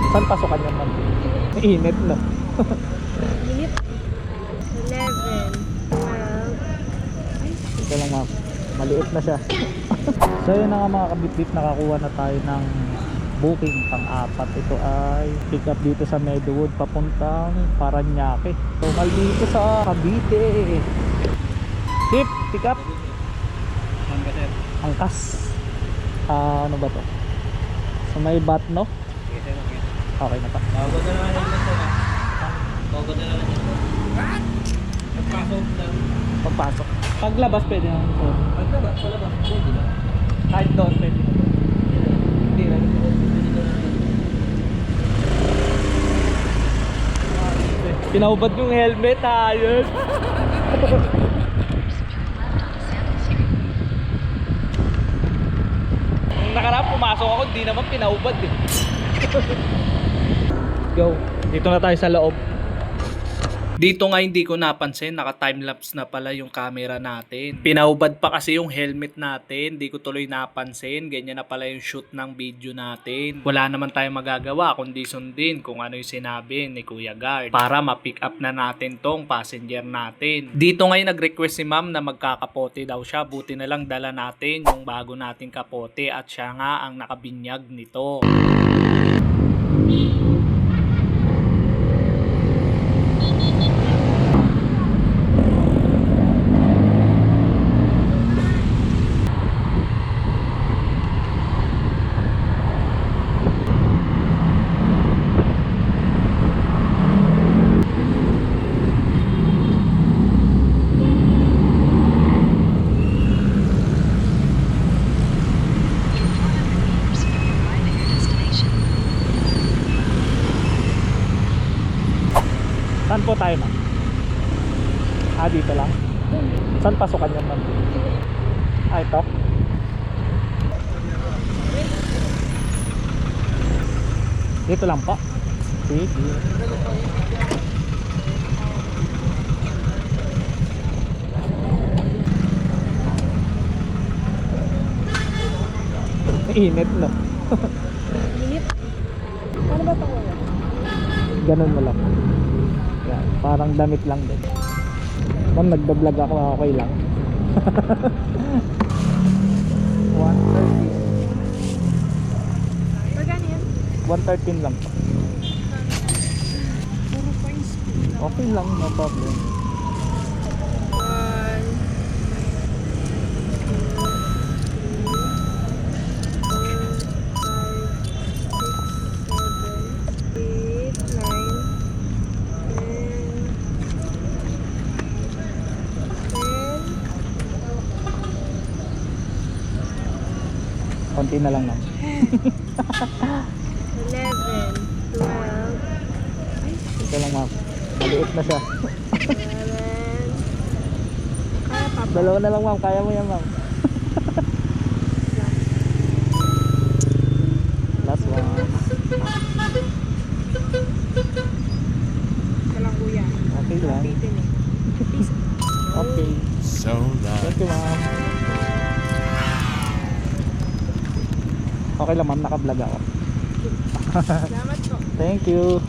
Saan pasokan yan, ma'am? Init, no? Minute 11, 12. Ito lang, ma'am. Maliit na siya. So yun na nga mga kabitbit, nakakuha na tayo ng booking pang-apat. Ito ay pick up dito sa Meadowood papuntang Paranaque. So dito sa Cavite. Tip, pick up. Angkas. Ano ba to? So may bat, no? Okay na pa. Pagod na naman yung nasa na. Pagod na naman yung what? Nagpasok lang. Pagpasok. Paglabas pwede naman po. Paglabas, palabas. Pwede na. Kahit doon pwede na. Hindi na. Pinaubad yung helmet, ayos. Nung nakaraan pumasok ako, di naman pinaubad eh. Go. Dito na tayo sa loob. Dito nga hindi ko napansin, naka-timelapse na pala yung camera natin. Pinaubad pa kasi yung helmet natin, di ko tuloy napansin. Ganyan na pala yung shoot ng video natin. Wala naman tayong magagawa kundi sundin kung ano yung sinabi ni Kuya Guard para ma-pick up na natin tong passenger natin. Dito ngayon nag-request si ma'am na magkakapote daw siya. Buti na lang dala natin yung bago nating kapote at siya nga ang nakabinyag nito. Saan po tayo, ma'am? Dito lang? Saan pasokan yan, ma'am? Ito? Dito lang po? Sige. Init, no? Minute? Ano ba ito? Ganun mo lang. Yan, parang damit lang din. Kung nagbablog ako, okay lang. 113. Magkano yan? 113 lang po. Puro points. Okay lang, no problem. 1, 2, 3, 4, 5, 6, 7, 8, 9, 10, Konti na lang, ma'am. 11, 12, Ito lang, ma'am. Maliit na siya. 11. Kaya pa ba? Dalawa na lang, ma'am. Kaya mo yan, ma'am. Last one. Ito lang kuya. Okay lang. Bitin eh. Peace. Okay. So that Thank you, ma'am. Okay lang, ma'am. Naka-vlog ako. Salamat po. Thank you.